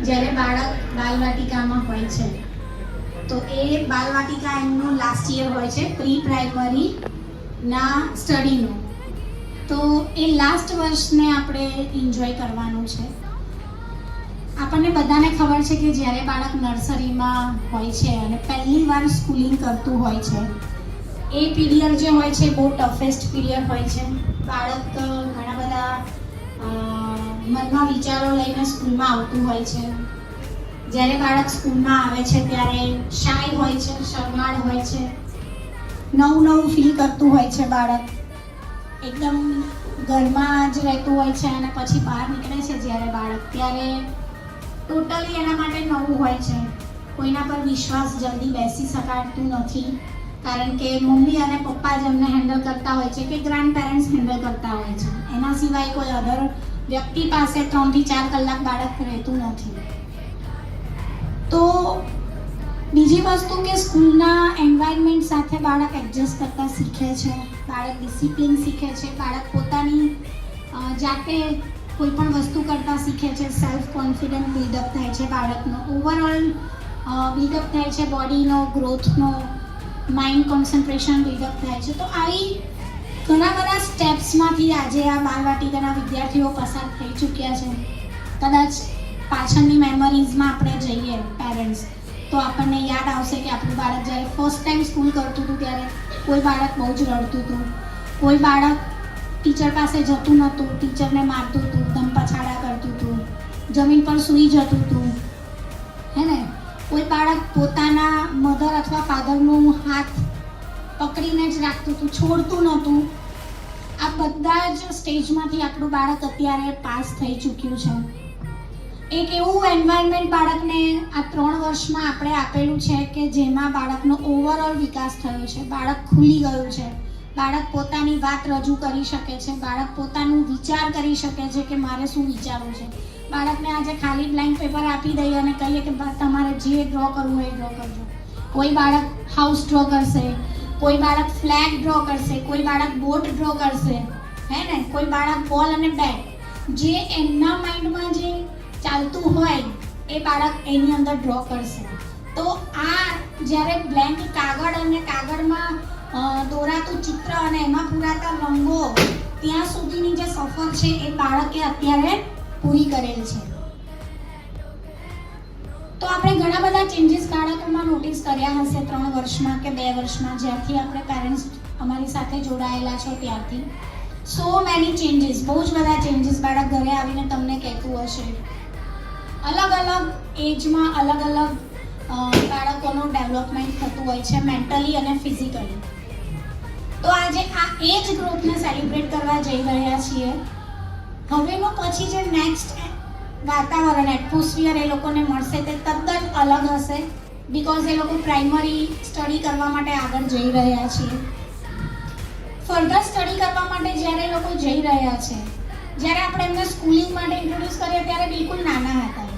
જ્યારે બાળક બાલવાટિકામાં હોય છે તો એ બાલવાટિકા એમનું લાસ્ટ યર હોય છે પ્રી પ્રાઇમરીના સ્ટડીનું. તો એ લાસ્ટ વર્ષને આપણે એન્જોય કરવાનું છે. આપણને બધાને ખબર છે કે જ્યારે બાળક નર્સરીમાં હોય છે અને પહેલી વાર સ્કૂલિંગ કરતું હોય છે, એ પીરિયડ જે હોય છે બહુ ટફેસ્ટ પીરિયડ હોય છે. બાળક ઘણા બધા મનમાં વિચારો લઈને સ્કૂલમાં આવતું હોય છે. જ્યારે બાળક સ્કૂલમાં આવે છે ત્યારે શાય હોય છે, શરમાળ હોય છે, નવું ફીલ કરતું હોય છે. બાળક એકદમ ઘરમાં જ રહેતું હોય છે અને પછી બહાર નીકળે છે જ્યારે બાળક, ત્યારે ટોટલી એના માટે નવું હોય છે. કોઈના પર વિશ્વાસ જલ્દી બેસી શકાતું નથી, કારણ કે મમ્મી અને પપ્પા જ એમને હેન્ડલ કરતા હોય છે કે ગ્રાન્ડ પેરેન્ટ્સ હેન્ડલ કરતા હોય છે. એના સિવાય કોઈ અધર વ્યક્તિ પાસે 3 થી 4 કલાક બાળક રહેતું નથી. તો બીજી વસ્તુ કે સ્કૂલના એન્વાયરમેન્ટ સાથે બાળક એડજસ્ટ કરતા શીખે છે, બાળક ડિસિપ્લિન શીખે છે, બાળક પોતાની જાતે કોઈ પણ વસ્તુ કરતા શીખે છે, સેલ્ફ કોન્ફિડન્સ બિલ્ડઅપ થાય છે, બાળકનો ઓવરઓલ બિલ્ડઅપ થાય છે, બોડીનો ગ્રોથનો, માઇન્ડ કોન્સન્ટ્રેશન બિલ્ડઅપ થાય છે. તો આવી ઘણા બધા સ્ટેપ્સમાંથી આજે આ બાલવાટિકાના વિદ્યાર્થીઓ પસાર થઈ ચૂક્યા છે. કદાચ પાછળની મેમરીઝમાં આપણે જઈએ પેરેન્ટ્સ તો આપણને યાદ આવશે કે આપણું બાળક જ્યારે ફર્સ્ટ ટાઈમ સ્કૂલ કરતું હતું ત્યારે કોઈ બાળક બહુ જ રડતું હતું, કોઈ બાળક ટીચર પાસે જતું નહોતું, ટીચરને મારતું હતું, ધમપછાડા કરતું હતું, જમીન પર સૂઈ જતું હતું, હે ને. કોઈ બાળક પોતાના મધર અથવા ફાધરનું હાથ પકડીને જ રાખતું હતું, છોડતું નહોતું. આ બધા જ સ્ટેજમાંથી આપણું બાળક અત્યારે પાસ થઈ ચૂક્યું છે. એક એવું એન્વાયરમેન્ટ બાળકને આ 3 વર્ષમાં આપણે આપેલું છે કે જેમાં બાળકનો ઓવરઓલ વિકાસ થયો છે, બાળક ખુલી ગયું છે, બાળક પોતાની વાત રજૂ કરી શકે છે, બાળક પોતાનું વિચાર કરી શકે છે કે મારે શું વિચારવું છે. બાળકને આજે ખાલી બ્લેન્ક પેપર આપી દઈએ અને કહીએ કે તમારે જે ડ્રો કરવું હોય એ ડ્રો કરજો. કોઈ બાળક હાઉસ ડ્રો કરશે, કોઈ બાળક ફ્લેગ ડ્રો કરશે, કોઈ બાળક બોટ ડ્રો કરશે, હે ને. કોઈ બાળક બોલ અને બેટ, જે એમના માઇન્ડમાં જે ચાલતું હોય એ બાળક એની અંદર ડ્રો કરશે. તો આ જ્યારે બ્લેન્ક કાગળ અને કાગળમાં દોરાતું ચિત્ર અને એમાં પૂરાતા રંગો, ત્યાં સુધીની જે સફર છે એ બાળકે અત્યારે પૂરી કરેલ છે. તો આપણે ઘણા બધા ચેન્જીસ બાળકોમાં નોટિસ કર્યા હશે 3 વર્ષમાં કે 2 વર્ષમાં, જ્યારથી આપણે પેરેન્ટ્સ અમારી સાથે જોડાયેલા છો ત્યારથી. સો મેની ચેન્જીસ, બહુ જ બધા ચેન્જીસ બાળક ઘરે આવીને તમને કહેતું હશે. અલગ એજમાં અલગ બાળકોનું ડેવલપમેન્ટ થતું હોય છે, મેન્ટલી અને ફિઝિકલી. તો આજે આ એજ ગ્રોથને સેલિબ્રેટ કરવા જઈ રહ્યા છીએ. હવેનો પછી જે નેક્સ્ટ વાતાવરણ, એટમોસ્ફિયર એ લોકોને મળશે તે તદ્દન અલગ હશે, બીકોઝ એ લોકો પ્રાઇમરી સ્ટડી કરવા માટે આગળ જઈ રહ્યા છીએ. ફર્ધર સ્ટડી કરવા માટે જ્યારે એ લોકો જઈ રહ્યા છે, જ્યારે આપણે એમને સ્કૂલિંગ માટે ઇન્ટ્રોડ્યુસ કરીએ ત્યારે બિલકુલ નાના હતા,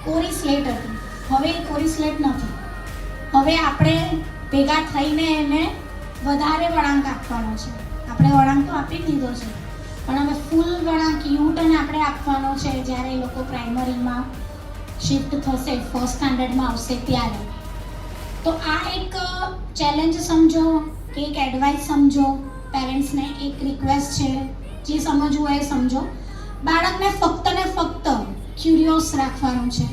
કોરી સ્લેટ હતી. હવે એ કોરી સ્લેટ નથી. હવે આપણે ભેગા થઈને એને વધારે વળાંક આપવાનો છે. આપણે વળાંક તો આપી દીધો છે, પણ હવે ફૂલ વળાંક યુટર્ન આપણે આપવાનો છે જ્યારે એ લોકો પ્રાઇમરીમાં શિફ્ટ થશે, ફર્સ્ટ સ્ટાન્ડર્ડમાં આવશે ત્યારે. તો આ એક ચેલેન્જ સમજો કે એક એડવાઇસ સમજો, પેરેન્ટ્સને એક રિક્વેસ્ટ છે, જે સમજવું હોય એ સમજો. બાળકને ફક્ત ને ફક્ત ક્યુરિયસ રાખવાનું છે.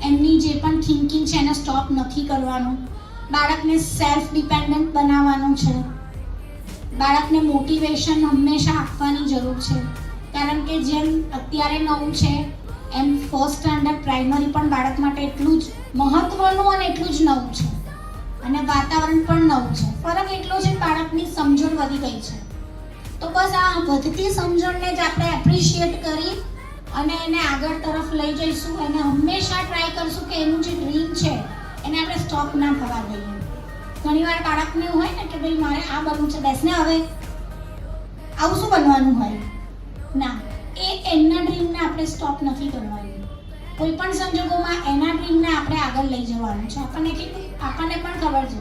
એમની જે પણ થિંકિંગ છે એને સ્ટોપ નથી કરવાનું. બાળકને સેલ્ફ ડિપેન્ડન્ટ બનાવવાનું છે. બાળકને મોટિવેશન હંમેશા આપવાની જરૂર છે, કારણ કે જેમ અત્યારે નવું છે એમ ફર્સ્ટ સ્ટાન્ડર્ડ પ્રાઇમરી પણ બાળક માટે એટલું જ મહત્વનું અને એટલું જ નવું છે, અને વાતાવરણ પણ નવું છે. ફરક એટલો છે બાળકની સમજણ વધી ગઈ છે. તો બસ આ વધતી સમજણને જ આપણે એપ્રિશિએટ કરી અને એને આગળ તરફ લઈ જઈશું. એને હંમેશા ટ્રાય કરશું કે એનું જે ડ્રીમ છે એને આપણે સ્ટોપ ના થવા દઈએ. ઘણીવાર બાળકને એવું હોય ને કે ભાઈ મારે આ બનવું છે, બેસને હવે આવું શું બનવાનું હોય ના, એ એમના ડ્રીમને આપણે સ્ટોપ નથી કરવાનું. કોઈ પણ સંજોગોમાં એના ડ્રીમને આપણે આગળ લઈ જવાનું છે. આપણને પણ ખબર છે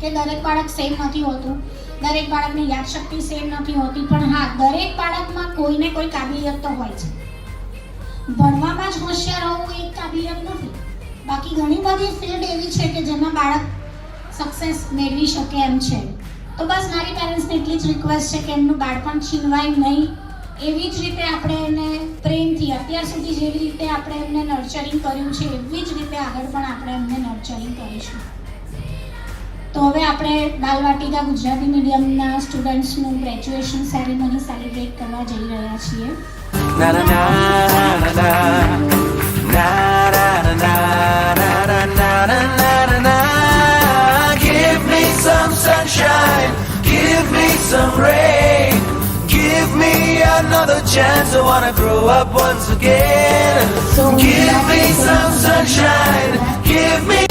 કે દરેક બાળક સેમ નથી હોતું, દરેક બાળકની યાદશક્તિ સેમ નથી હોતી, પણ હા, દરેક બાળકમાં કોઈને કોઈ કાબિલિયત તો હોય છે. ભણવામાં જ હોશિયાર હોવું એક કાબિલિયત નથી. બાકી ઘણી બધી ફિલ્ડ એવી છે કે જેમાં બાળક સક્સેસ મેળવી શકે એમ છે. તો બસ મારી પેરેન્ટ્સને એટલી જ રિક્વેસ્ટ છે કે એમનું બાળપણ છીનવાય નહીં. એવી જ રીતે આપણે એને પ્રેમથી અત્યાર સુધી જેવી રીતે આપણે એમને નર્ચરિંગ કર્યું છે એવી જ રીતે આગળ પણ આપણે એમને નર્ચરિંગ કરીશું. તો હવે આપણે બાલવાટિકા ગુજરાતી મીડિયમના સ્ટુડન્ટ્સનું ગ્રેજ્યુએશન સેરેમની સેલિબ્રેટ કરવા જઈ રહ્યા છીએ. Na na na na na na na na na na na na na. Give me some sunshine, give me some rain, give me another chance. I wanna grow up once again. Give me some sunshine, give me.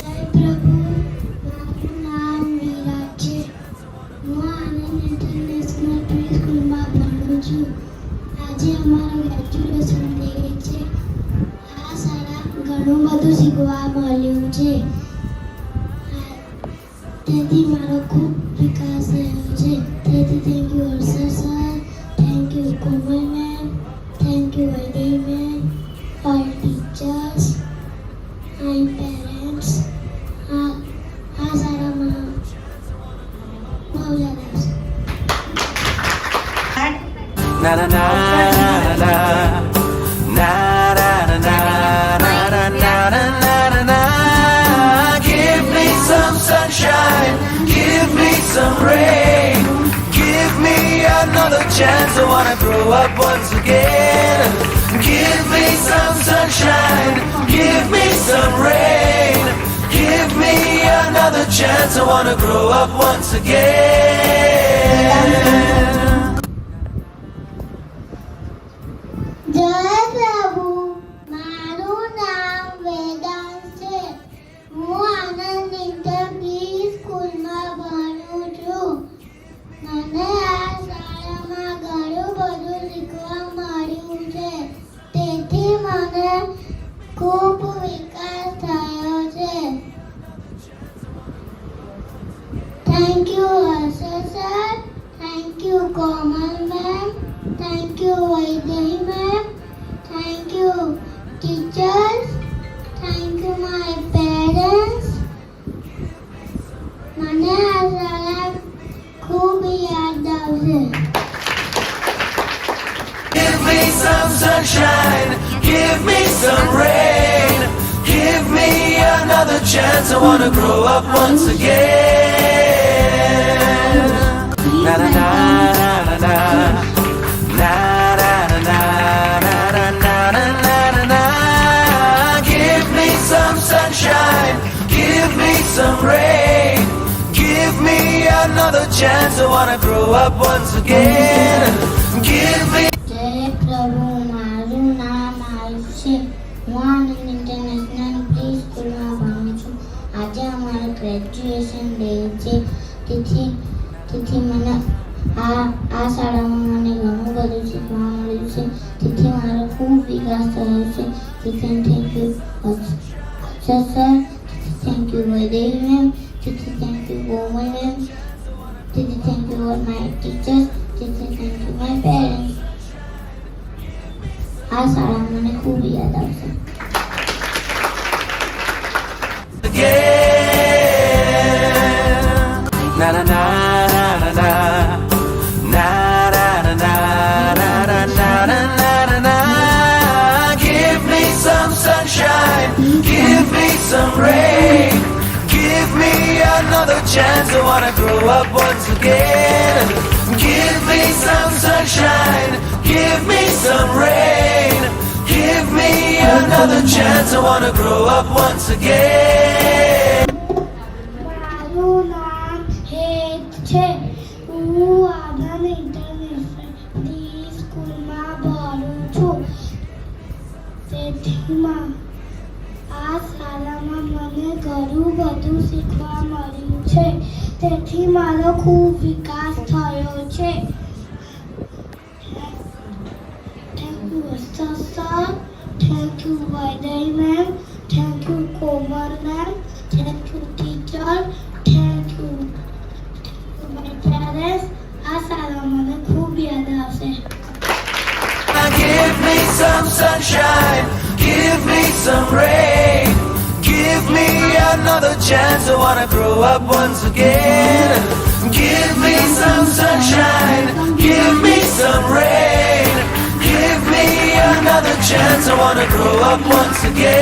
આજે અમારું graduation day છે. આ શાળા ઘણું બધું શીખવા મળ્યું છે. તેથી મારો ખૂબ વિકાસ થયો છે. તેથી thank you Harshad sir, thank you Komal ma'am, thank you Vaidehi ma'am, all teachers and parents. આ શાળામાં બહુ યાદ આવશે. Na na na na na na na na na na na na na. Give me some sunshine, give me some rain, give me another chance. I wanna grow up once again. Give me some sunshine, give me some rain, give me another chance. I wanna grow up once again. જય પ્રભુ, મારું નામ વેદાંત છે. હું આનંદ ઇન્ટરપ્રી સ્કૂલમાં ભણું છું. મને આ શાળામાં ઘણું બધું શીખવા મળ્યું છે. તેથી મને ખૂબ વિકાસ થયો છે. Thank you Harshad sir, thank you Komal ma'am, thank you Vaidehi ma'am, thank you teachers, thank you my parents. મને આ શાળા ખૂબ યાદ આવશે. Give me some sunshine, give me some rain, give me another chance. I wanna grow up once again. Na na na na na na na na na na na. Give me some sunshine, give me some rain, give me another chance. I wanna grow up once again. Give me. જય પ્રભુ, મારું નામ આયુષ છે. હું આનંદ international pre સ્કૂલમાં ભણું છું. આજે અમારો ગ્રેજ્યુએશન ડે છે. તેથી મને આ શાળામાં મને ઘણું બધું શીખવા મળ્યું છે. તેથી મારો ખૂબ વિકાસ થયો છે. તેથી thank you Harshad sir, thank you Vaidehi ma'am, તેથી થેન્ક યુ કોમલ મેમ, તેથી thank you all my teachers, તેથી થેન્ક યુ માય પેરેન્ટ્સ. આ શાળા મને ખૂબ યાદ આવશે. Na na na na na na na na na na na na na. Give me some sunshine, give me some rain, give me another chance. I wanna grow up once again. Give me some sunshine, give me some rain, give me another chance. I wanna grow up once again. મારું નામ હેત છે. હું આનંદ international સ્કૂલમાં ભણું છું. તેથી આ શાળામાં મને ઘણું બધું શીખવા મળ્યું છે. તેથી મારો ખૂબ વિકાસ થયો છે. Thank you Harshad sir, thank you Vaidehi ma'am, thank you Komal ma'am, thank you teacher, thank you my parents. આ શાળા મને ખૂબ યાદ આવશે. Give me some sunshine. Give me some rain. Give me another chance. I wanna grow up once again. Give me some sunshine. Give me some rain. Give me another chance. I wanna grow up once again.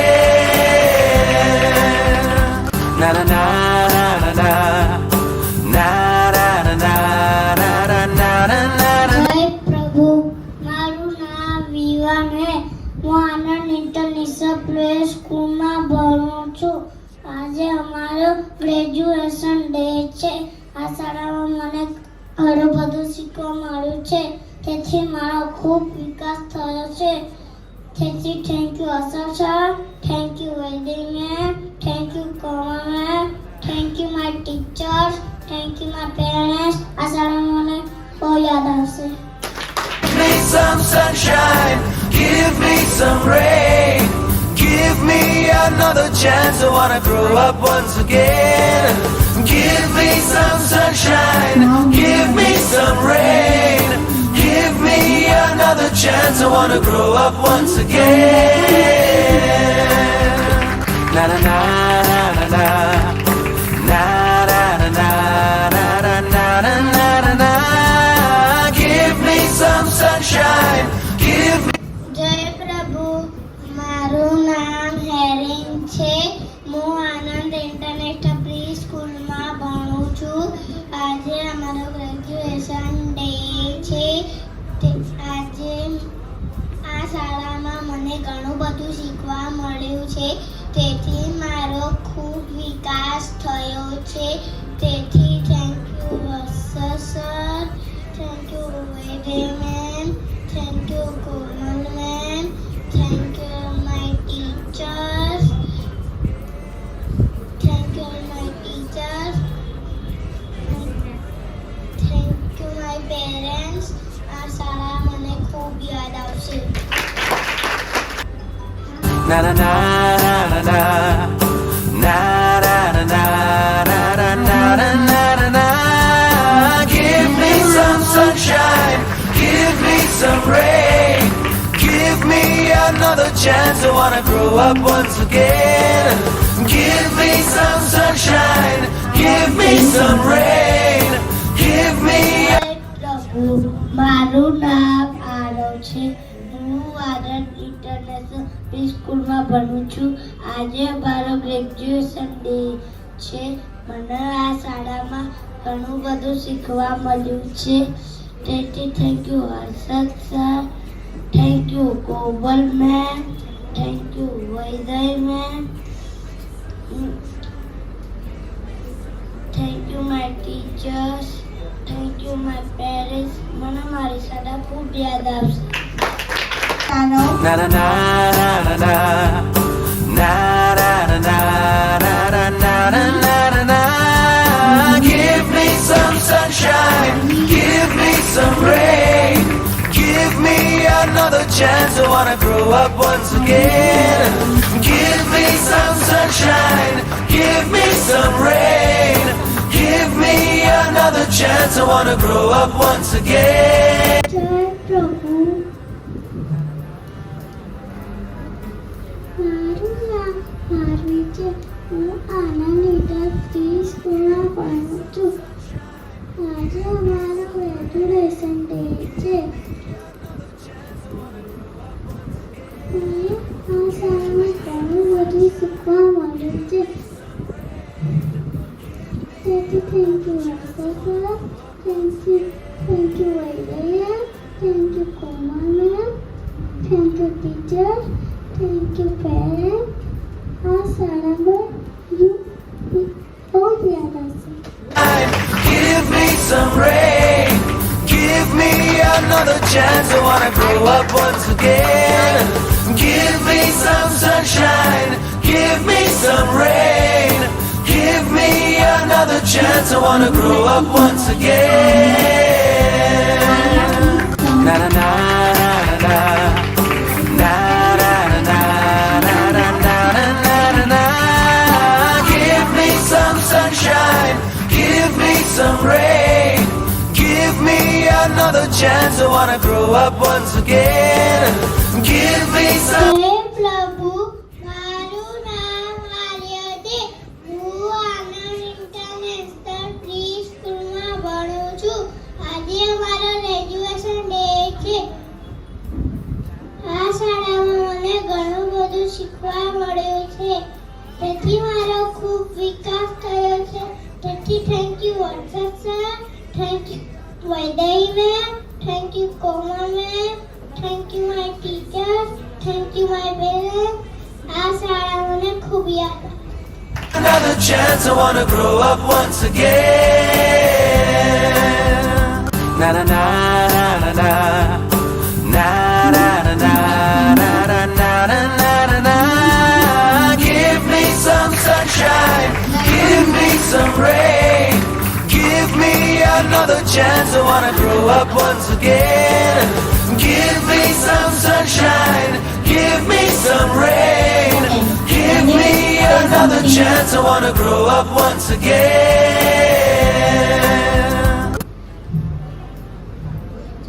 Na na na na na na na na na na na na na. જય પ્રભુ, મારું નામ વિવાન હે. હું આનંદ international play સ્કૂલમાં ભણું છું. આજે અમારો ગ્રેજ્યુએશન ડે છે. આ શાળામાં મને ઘણું બધું શીખવા મળ્યું છે. તેથી મારો ખૂબ વિકાસ થયો છે. તેથી thank you Ashok sir, thank you Vaidik ma'am, thank you Komal ma'am, thank you my teachers, thank you my parents. આ શાળામાં મને બહુ યાદ આવશે. Give me some sunshine, give me some rain. Give me another chance, I wanna grow up once again. Give me some sunshine, give me some rain. Give me another chance, I wanna grow up once again. Na na na na na na na na na na na na na na na. Give me some sunshine, give me. જય પ્રભુ, મારું નામ hearing છે. હું આનંદ international pre સ્કૂલમાં ભણું છું. આજે અમારો ગ્રેજ્યુએશન ડે છે. આજે આ શાળામાં મને ઘણું બધું શીખવા મળ્યું છે. તેથી મારો ખૂબ વિકાસ થયો છે. તેથી thank you Varsh sir, thank you Vaidehi ma'am, thank you Komal ma'am, thank you my teachers, thank you my teachers, thank you my parents. આ શાળા મને ખૂબ યાદ આવશે. Na na na na na na na na na na na na na na. Give me some sunshine, give me some rain. Give me another chance, I wanna grow up once again. Give me some sunshine, give me some rain. Give me. પ્રભુ, મારું નામ આરવ છે. હું આનંદ international pre સ્કૂલમાં ભણું છું. આજે મારો graduation day છે. મને આ શાળામાં ઘણું બધું શીખવા મળ્યું છે. તેથી thank you Harshad sir, thank you Komal ma'am, thank you Vaidya ma'am, thank you my teachers, thank you my parents. મને મારી શાળા ખૂબ યાદ આવશે. ચાલો Na na na na na na na na na na na na na na na. Give me some sunshine, give me some rain. Give me another chance, I wanna grow up once again. Give me some sunshine, give me some rain. Give me another chance, I wanna grow up once again. જય પ્રભુ, મારું નામ ભારવી છે. હું આનંદ inter pre સ્કૂલમાં ભણું છું. આજે અમારો ગ્રેજ્યુએશન ડે છે. મને આ શાળામાં ઘણું બધું શીખવા મળ્યું છે. તેથી thank you Harshad sir, thank you Vaidya, thank you Komal ma'am, thank you teacher, thank you parent. આ શાળામાં બહુ યાદ આવશે. Give me some rain. Give me another chance, I wanna grow up once again. Give me some sunshine, give me some rain. Give me another chance, I wanna grow up once again. Na na na na na na na na na na na na na na. Give me some sunshine, give me some rain. Give me another chance, I wanna grow up once again. Give me some. હે પ્રભુ, મારું નામ આર્ય છે. હું આનંદ international pre સ્કૂલમાં ભણું છું. આજે અમારો ગ્રેજ્યુએશન ડે છે. આ શાળામાં મને ઘણું બધું શીખવા મળ્યું છે. તેથી મારો ખૂબ વિકાસ થયો છે. તેથી thank you Vanshaj sir, thank you Vaidehi ma'am, thank you Komal ma'am, thank you my teachers, thank you my parents. આ શાળા મને ખૂબ યાદ આવે. Another chance, I wanna grow up once again. Na na na na na na na na na na na na na na na na. Give me some sunshine, give me some rain, give me another chance, I wanna grow up once again. Give me some sunshine, give me some rain, give me another chance, I wanna grow up once again.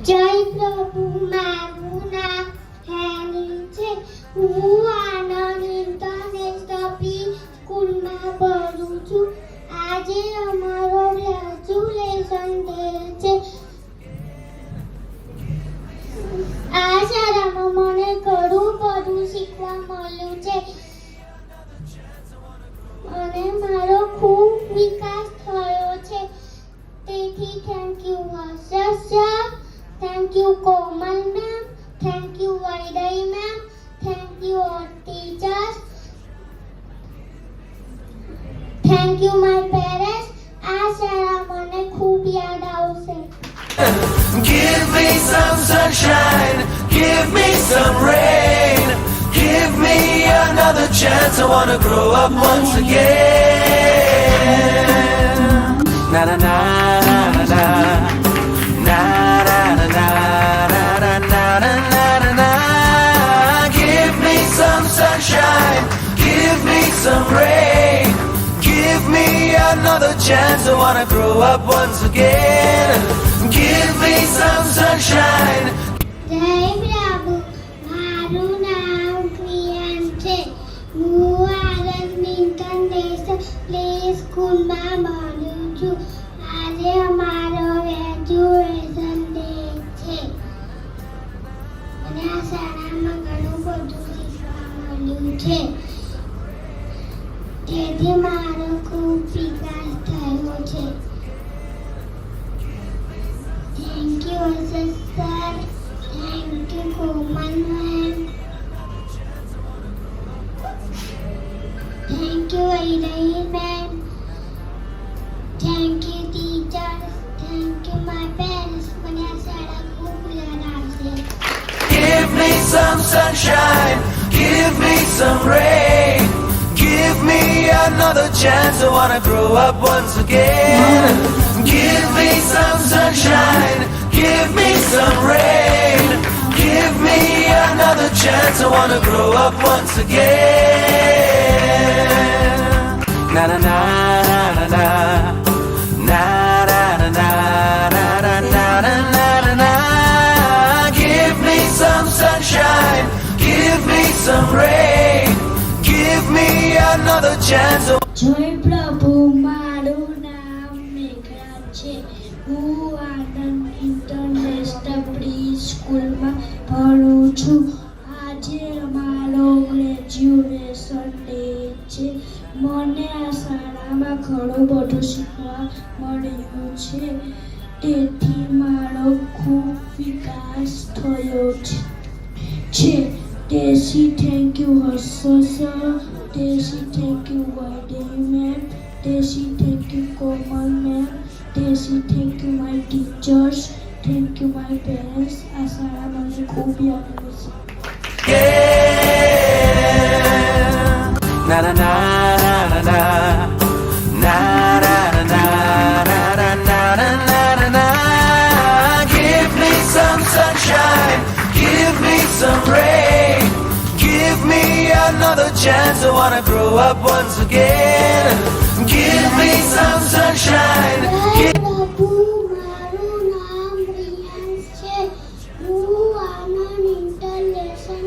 જય પ્રભુ, મારું નામ હેની છે. હું આનંદ international pre સ્કૂલમાં ભણું છું. આજે અમારો ગ્રેજ્યુએશન ડે છે. આ શાળામાં મને ઘણું બધું શીખવા મળ્યું છે અને મારો ખૂબ વિકાસ થયો છે. તેથી thank you Vanshaj sir, thank you Komal ma'am, thank you Vaidehi ma'am, thank you all teachers, thank you my parents. આ શાળા મને ખૂબ યાદ આવશે. Give me some sunshine, give me some rain, give me another chance, I wanna grow up once again. Na na na na na na na na na na na na na na. Give me some sunshine, give me some rain, give me another chance, I wanna grow up once again. Give me some sunshine. જય પ્રભુ, મારું નામ પ્રિયાન છે. હું આનંદ international play સ્કૂલમાં ભણું છું. આજે અમારો ગ્રેજ્યુએશન ડે છે અને આ શાળામાં ઘણું બધું શીખવા મળ્યું છે. તેથી મારો ખૂબ વિકાસ થયો છે. Thank you Vanshaj sir, thank you Komal ma'am, thank you Vaidehi ma'am, thank you teachers, thank you my parents. મને આ શાળા ખૂબ યાદ આવશે. Give me some sunshine, give me some rain, give me another chance, I wanna grow up once again. Give me some sunshine, give me some rain, give me another chance, I wanna grow up once again. Na na na na na na na na na na na na na na na. Give me some sunshine, give me some rain, give me another chance. જય પ્રભુ, મારું નામ મેઘરાજ છે. હું આનંદ international pre સ્કૂલમાં ભણું છું. આજે અમારો ગ્રેજ્યુએશન ડે છે. મને આ શાળામાં ઘણું બધું શીખવા મળ્યું છે. તેથી મારો ખૂબ વિકાસ થયો છે. Daisy, thank you Harsha sir. Daisy, thank you Vaidehi ma'am. Daisy, thank you Komal ma'am. Daisy, thank you my teachers. Thank you my parents. આ શાળા મને ખૂબ યાદ આવે છે. Yeah. Na na na na na na na na na na na na na na. Give me some sunshine, give me some rain, give me another chance, I wanna grow up once again. Give me some sunshine. પ્રભુ, મારું નામ પ્રિયાંશ છે. હું આનંદ international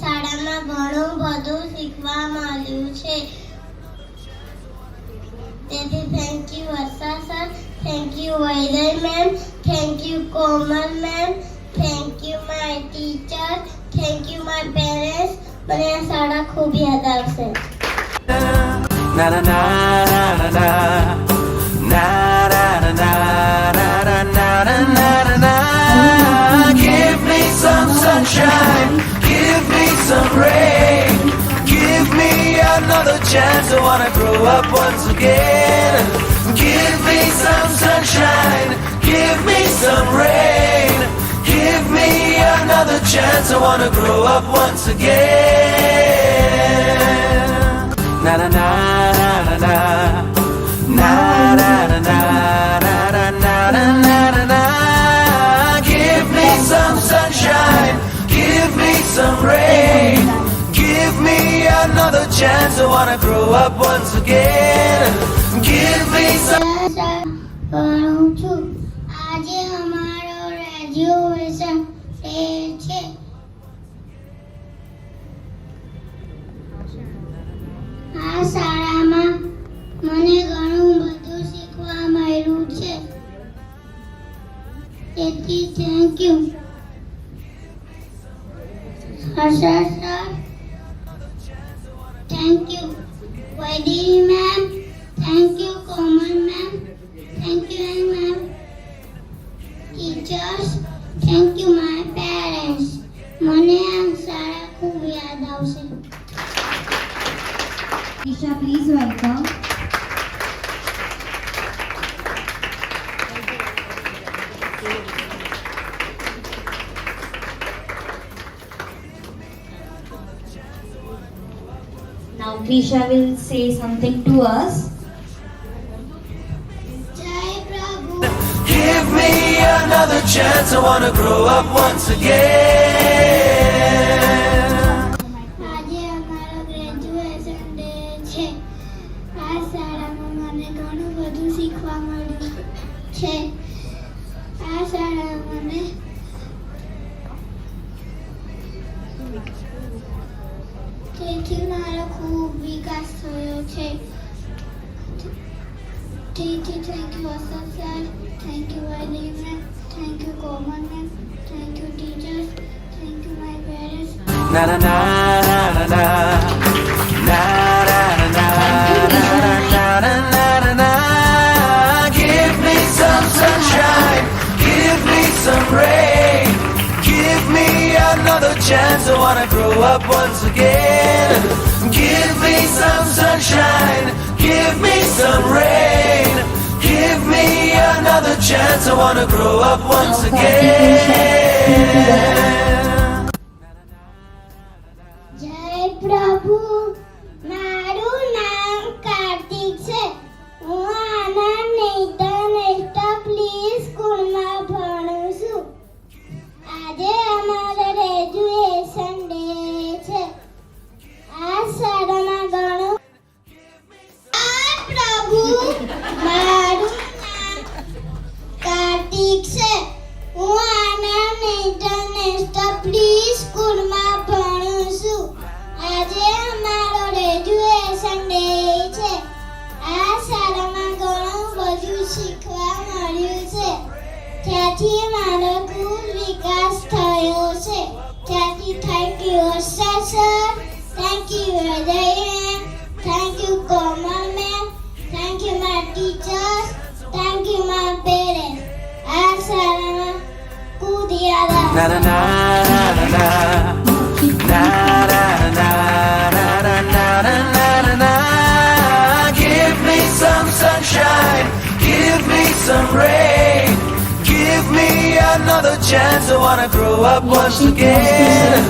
શાળામાં ઘણું બધું શીખવા મળ્યું છે. તેથી thank you Varsha sir, thank you Vaidya ma'am, thank you Komal ma'am, thank you my teacher, thank you my parents. મને આ શાળા ખૂબ યાદ આવશે. Na na na na na na na na na na na na na na na. Give me some sunshine, give me some rain, give me another chance. I wanna grow up once again. Give me some sunshine, give me some rain, give me another chance. I wanna grow up once again. Na na na na na na na na na na na na na na. Give me some sunshine, give me some rain, give me another chance. I wanna grow up once again. Give me some. કરું છું. આજે અમારો graduation day છે. આ શાળામાં મને ઘણું બધું શીખવા મળ્યું છે. તેથી thank you Harsha sir, thank you Vaidik ma'am, thank you Komal ma'am, thank you ma'am teachers, thank you my parents. મને આ શાળા ખૂબ યાદ આવશે. Isha, please welcome. Now Prisha will say something to us. જય પ્રભુ. Give me another chance. I wanna grow up once again. આજે અમારો ગ્રેજ્યુએશન ડે છે. આ શાળામાં મને ઘણું બધું શીખવા મળ્યું છે. આ શાળા મને તેથી મારો ખૂબ વિકાસ થયો છે. તેથી thank you Ashok sir, thank you Vaidik ma'am, thank you Komal ma'am, thank you teachers, thank you my parents. Na na na na na na na na na na na na. Give me some sunshine, give me some rain, give me another chance. I wanna grow up once again. Give me some sunshine, give me some rain, give me another chance. I wanna grow up once again. જય પ્રભુ. મારું નામ કાર્તિક છે. હું આનંદ international પ્લી સ્કૂલમાં ભણું છું. આજે અમારો ગ્રેજ્યુએશન ડે છે. આ શાળામાં ઘણું. જય પ્રભુ. મારું નામ કાર્તિક છે. હું આનંદ ઇન્ટરનેશનલ પ્લી સ્કૂલમાં ભણું છું. આજે અમારો ગ્રેજ્યુએશન ડે છે. આ શાળામાં ઘણું બધું શીખવા મળ્યું છે. ત્યાંથી મારો ખૂબ વિકાસ થયો છે. ત્યાંથી thank you Harsha sir, thank you Hriday ma'am, thank you Komal ma'am, thank you my teachers, thank you my parents. આ શાળામાં ખૂબ યાદ આવે. Na na na na na na na na na na na na. Give me some sunshine, give me some rain, give me another chance. I wanna grow up once again.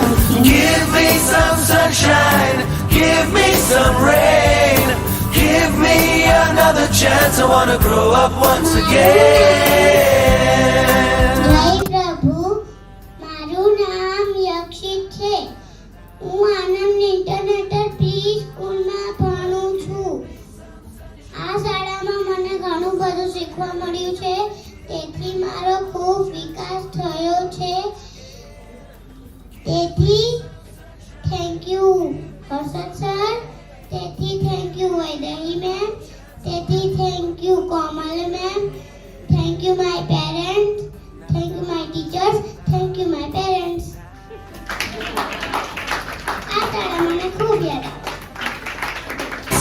Give me some sunshine, give me some rain, give me another chance. I wanna grow up once again. જય પ્રભુ. મારું નામ યક્ષિત છે. હું આનંદ international pre સ્કૂલમાં ભણું છું. આ શાળામાં મને ઘણું બધું શીખવા મળ્યું છે. તેથી મારો ખૂબ વિકાસ થયો છે. તેથી હર્ષદ સર. તેથી થેન્ક યુ વૈદેહી મેમ. તેથી thank you Komal ma'am. Thank you my parents. Thank you my teachers. Thank you my parents. આ શાળા મને ખૂબ યાદ આવે.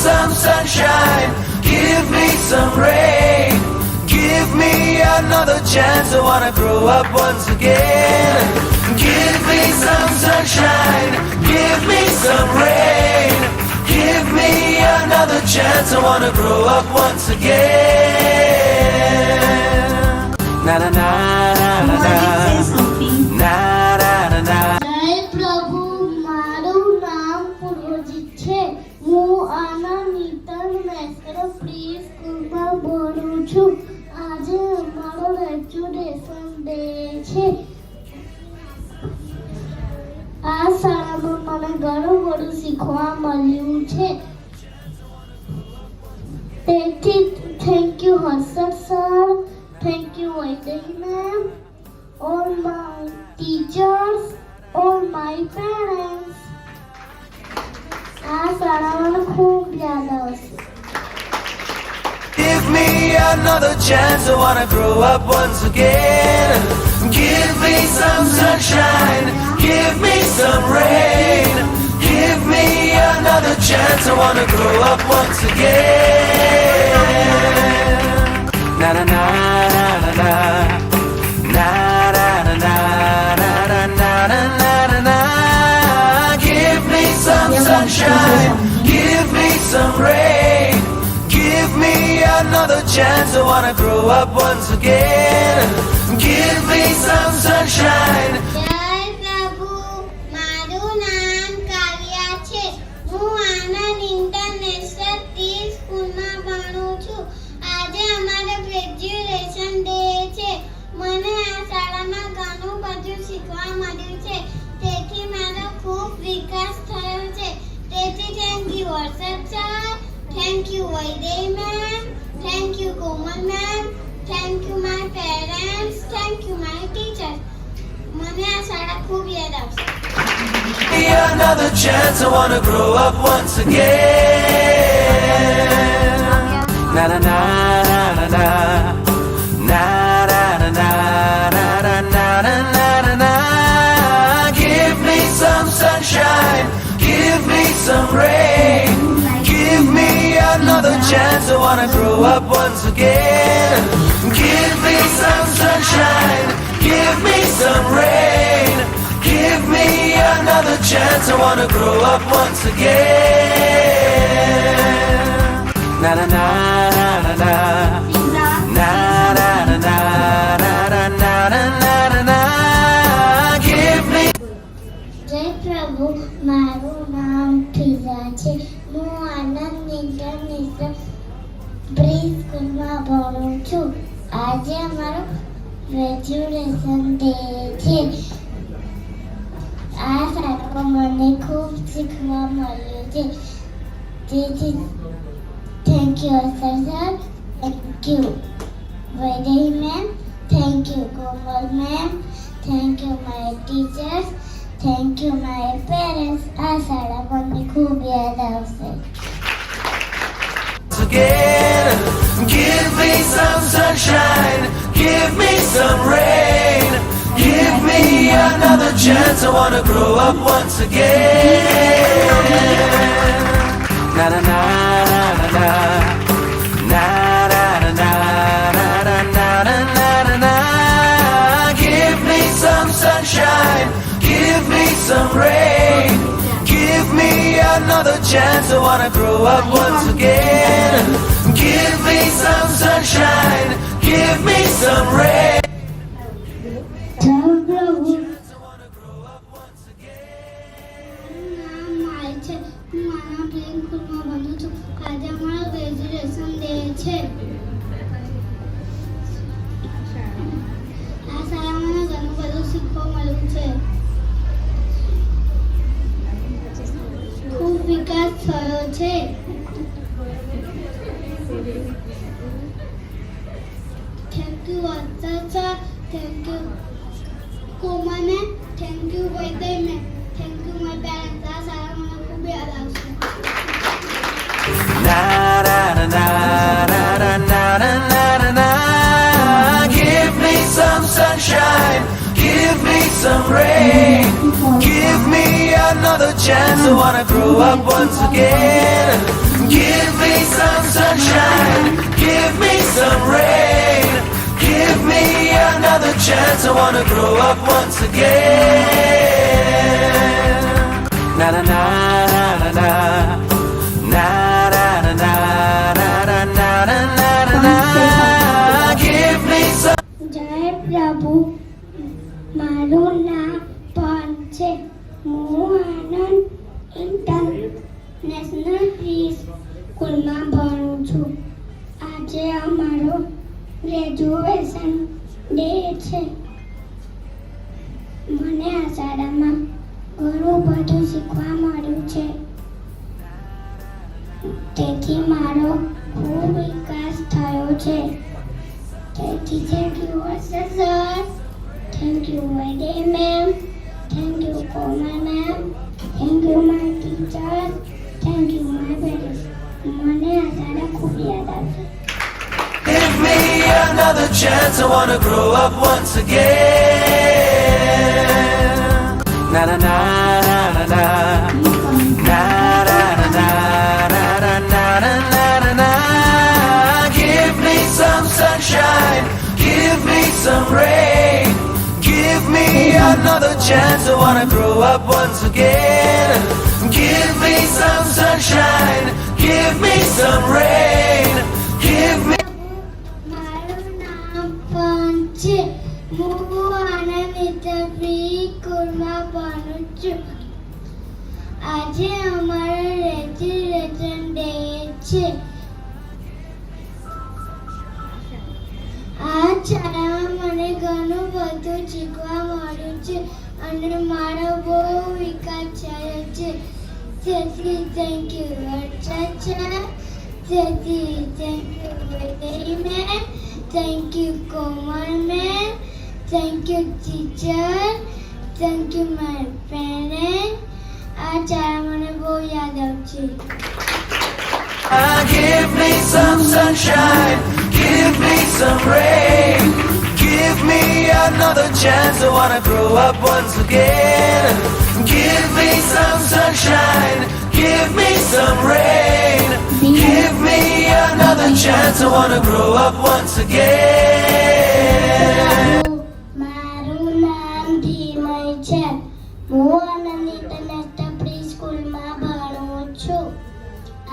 Some sunshine, give me some rain. Give me another chance, I wanna grow up once again. Give me some sunshine, give me some rain. Give me another chance, I wanna grow up once again. Na na na na na Mozik, say na something. na na na na. જય પ્રભુ, મારું નામ પૂર્વજીત છે. હું આના નીતન મેસ્ટર pre સ્કૂલમાં ભણું છું. આજે અમારો ગ્રેજ્યુએશન ડે છે. આ શાળામાં મને ઘણું બધું શીખવા મળ્યું છે. તેથી thank you Harshad sir. Thank you Vaidehi ma'am. all my teachers, all my parents. આ શાળા મને ખૂબ યાદ આવશે. Give me another chance, I wanna grow up once again. Give me some sunshine, give me some rain. Give me another chance, I wanna grow up once again. Na na na na na na na na na na na na na na na. Give me some sunshine, give me some rain. Give me another chance, I wanna grow up once again. Give me some sunshine. જય પ્રભુ, મારું નામ કાવ્યા છે. હું આનંદ international pre સ્કૂલમાં ભણું છું. આજે અમારો ગ્રેજ્યુએશન ડે છે. મને આ શાળામાં ઘણું બધું શીખવા મળ્યું છે. તેથી મારો ખૂબ વિકાસ થયો છે. તેથી thank you Harshad sir. Thank you Vaidehi ma'am. Thank you Komal ma'am. Thank you my parents. Thank you my teachers. મને આ શાળા ખૂબ યાદ આવશે. Give me another chance, I wanna grow up once again. Na na na na na na na na na na na na na na na. Give me some sunshine, give me some rain. Give me another chance, I wanna grow up once again. Give me some sunshine, give me some rain. Give me another chance, I wanna grow up once again. Na na na na na na na na na na na na na na na. Give me. જય પ્રભુ, મારું નામ ફિઝા છે. હું આનંદ international pre સ્કૂલમાં ભણું છું. આજે અમારો ગ્રેજ્યુએશન ડે છે. આ શાળામાં મને ખૂબ શીખવા મળ્યું છે. તેથી thank you Harshad sir. Thank you Vaidehi ma'am. Thank you Komal ma'am. Thank you my teachers. Thank you my parents. આ શાળા મને ખૂબ યાદ આવશે. Again, give me some sunshine, give me some rain. Give me another chance, I wanna grow up once again. Na na na na na na na na na na na na na na na. Give me some sunshine, give me some rain. Give me another chance, I wanna grow up once again. Give me some sunshine, give me some rain. જય પ્રભુ, નામ my છે. હું આના pre સ્કૂલમાં ભણું છું. આજે અમારો ગ્રેજ્યુએશન ડે છે. આ શાળામાં ઘણું બધું શીખવા મળ્યું છે. ખૂબ વિકાસ થયો છે. Thank you Harshad sir. Thank you Komal ma'am. Thank you Vaidehi ma'am. Thank you my parents. આ શાળા મને ખૂબ some rain. Give me another chance. I wanna grow up once again. Give me some sunshine. Give me some rain. Give me another chance. I wanna grow up once again. Na na na na na na na na na na na na na na. Give me some. જય પ્રભુ મારું નામ પન છે હું આનંદ international pre સ્કૂલમાં ભણું છું આજે અમારો ગ્રેજ્યુએશન ડે છે મને આ શાળામાં ઘણું બધું શીખવા મળ્યું છે તેથી મારો ખૂબ વિકાસ થયો છે Thank you, sir. Thank you, Vaidehi ma'am. Thank you, Komal ma'am. Thank you, my teachers. Thank you, my parents. મને આ શાળા ખૂબ યાદ આવશે. Give me another chance. I wanna grow up once again. Na na na na na na na na na na na na na na. Give me some sunshine. Give me some rain. Give me another chance. I wanna grow up once again. Give me some sunshine. Give me some rain. Give me. મારું નામ પન છે હું આનંદ pre સ્કૂલમાં ભણું છું આજે અમારો graduation day છે આ શાળામાં મને ઘણું બધું શીખવા મળ્યું છે અને મારો બહુ વિકાસ થયો છે તેથી થેન્ક યુ વર્ષા તેથી thank you Vaidehi ma'am thank you Komal ma'am thank you teacher thank you my parent આ શાળા મને બહુ યાદ આવશે. Give me some sunshine. Give me some rain. Give me another chance. I wanna grow up once again. Give me some sunshine. Give me some rain. Give me another chance. I wanna grow up once again. મારું નામ ધીમય છે હું આનંદ international pre સ્કૂલમાં ભણું છું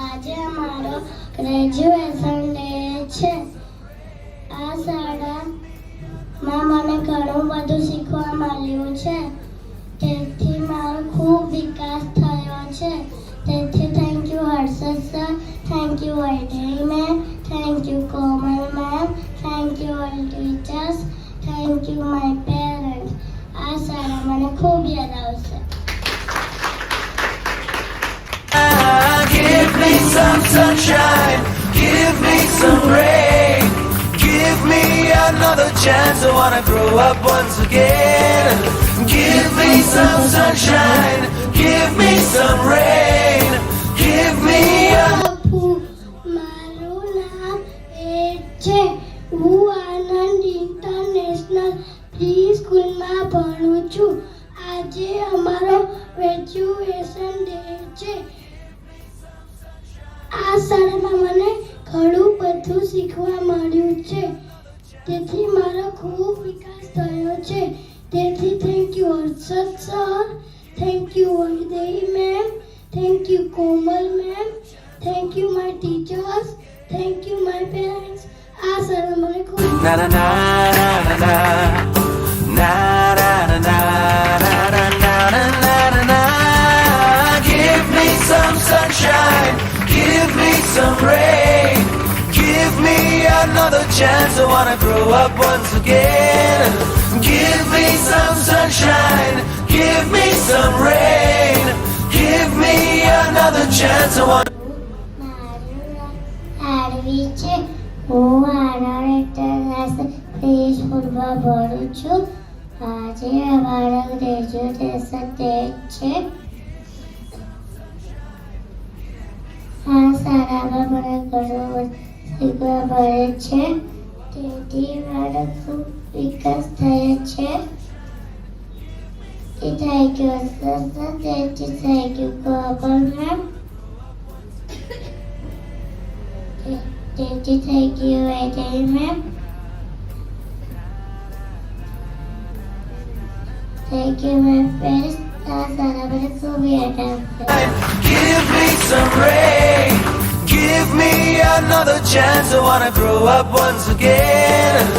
આજે અમારો graduation day છે આ શાળામાં મને ઘણું બધું શીખવા મળ્યું છે તેથી મારો ખૂબ વિકાસ થયો છે તેથી thank you Harshad sir thank you Vaidehi ma'am thank you Komal ma'am thank you all teachers thank you my parents આ શાળા મને ખૂબ યાદ આવશે. Give me some sunshine. Give me some rain. Give me another chance. I wanna grow up once again. Give me some sunshine. Give me some rain. Give me a. બાપુ મારું નામ છે હું આનંદ ઇન્ટરનેશનલ પ્રી સ્કૂલમાં ભણું છું આજે અમારો graduation day છે આ શાળામાં મને ઘણું બધું શીખવા મળ્યું છે તેથી મારો ખૂબ વિકાસ થયો છે તેથી thank you Harshad sir thank you Vaidehi ma'am thank you Komal ma'am thank you my teachers thank you my parents આ શાળા મને ખૂબ Na na na na na na na na na na na na na na na. Give me some sunshine. Give me some rain. Give me another chance. I wanna grow up once again. Give me some sunshine. Give me some rain. Give me another chance. I want. Aarvi છે હું આનંદ international pre સ્કૂલમાં ભણું છું આજે અમારો graduation day છે આ શાળામાં મને ઘણું શીખવા મળે છે તેથી મારો ખૂબ વિકાસ થયો છે thank you, sister. Thank you, Purple ma'am. Thank you, Adele ma'am. Thank you, my friends. Give me some rain. Give me another chance. I wanna grow up once again.